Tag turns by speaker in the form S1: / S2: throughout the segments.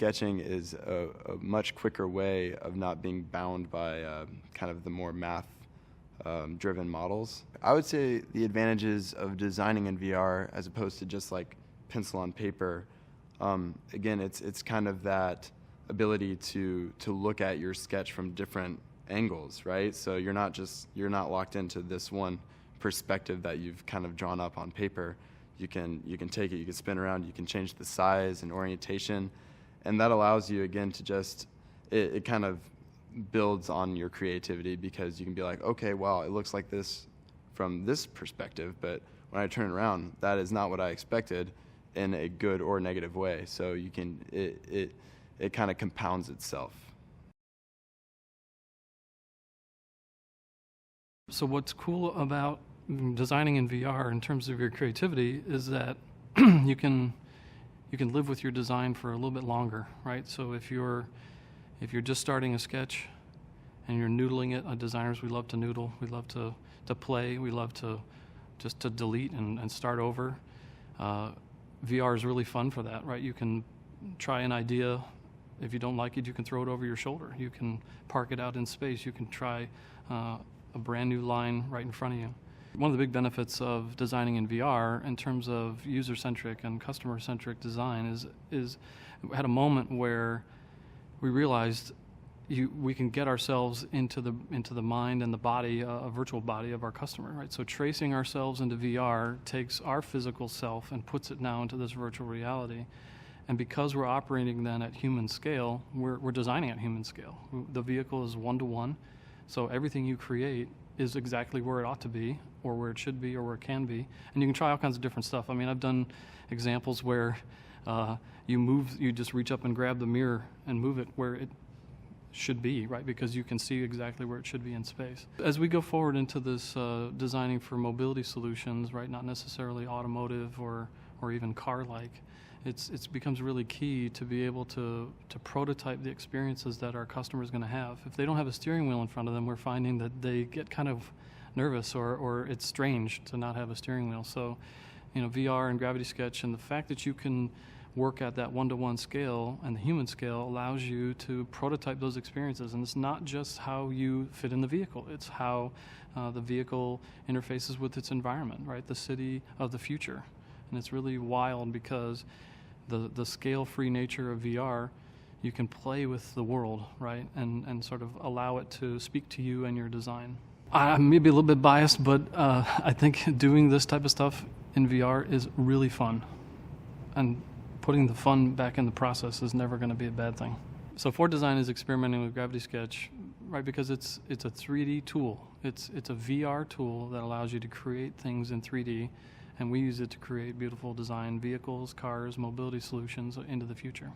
S1: sketching is a much quicker way of not being bound by kind of the more math driven models. I would say the advantages of designing in VR as opposed to just like pencil on paper, again, it's kind of that ability to look at your sketch from different angles, right? So you're not locked into this one perspective that you've kind of drawn up on paper. You can take it, you can spin around, you can change the size and orientation, and that allows you again to just it kind of builds on your creativity, because you can be like, okay, wow, it looks like this from this perspective, but when I turn it around, that is not what I expected in a good or negative way. So you can it kind of compounds itself.
S2: So what's cool about designing in VR in terms of your creativity is that you can live with your design for a little bit longer, right? So if you're just starting a sketch and you're noodling it, designers, we love to noodle, we love to play, we love to just to delete and start over. VR is really fun for that, right? You can try an idea. If you don't like it, you can throw it over your shoulder. You can park it out in space. You can try a brand new line right in front of you. One of the big benefits of designing in VR in terms of user-centric and customer-centric design is we had a moment where we realized we can get ourselves into the mind and the body, a virtual body of our customer, right? So tracing ourselves into VR takes our physical self and puts it now into this virtual reality. And because we're operating then at human scale, we're designing at human scale. The vehicle is one-to-one, so everything you create is exactly where it ought to be, or where it should be, or where it can be. And you can try all kinds of different stuff. I mean, I've done examples where you just reach up and grab the mirror and move it where it should be, right? Because you can see exactly where it should be in space. As we go forward into this designing for mobility solutions, right, not necessarily automotive or even car-like, it becomes really key to be able to prototype the experiences that our customer is going to have. If they don't have a steering wheel in front of them, we're finding that they get kind of nervous, or it's strange to not have a steering wheel. So, VR and Gravity Sketch, and the fact that you can work at that one-to-one scale and the human scale allows you to prototype those experiences. And it's not just how you fit in the vehicle, it's how the vehicle interfaces with its environment, right? The city of the future. And it's really wild because the scale-free nature of VR, you can play with the world, right? And sort of allow it to speak to you and your design. I may be a little bit biased, but I think doing this type of stuff in VR is really fun. And putting the fun back in the process is never going to be a bad thing. So Ford Design is experimenting with Gravity Sketch, right? Because it's a 3D tool. It's a VR tool that allows you to create things in 3D, and we use it to create beautiful design vehicles, cars, mobility solutions into the future.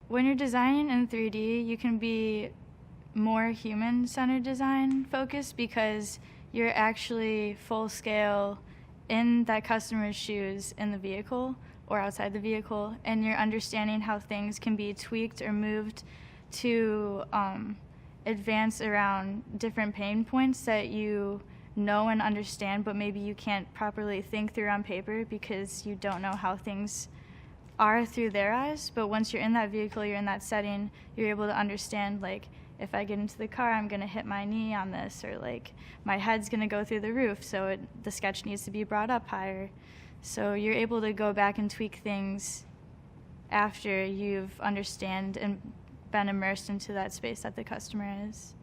S3: When you're designing in 3D, you can be more human-centered design focused because you're actually full scale in that customer's shoes in the vehicle or outside the vehicle, and you're understanding how things can be tweaked or moved to advance around different pain points that you know and understand, but maybe you can't properly think through on paper because you don't know how things are through their eyes. But once you're in that vehicle, you're in that setting, you're able to understand, like, if I get into the car, I'm going to hit my knee on this, or like my head's going to go through the roof, so the sketch needs to be brought up higher. So you're able to go back and tweak things after you've understand and been immersed into that space that the customer is.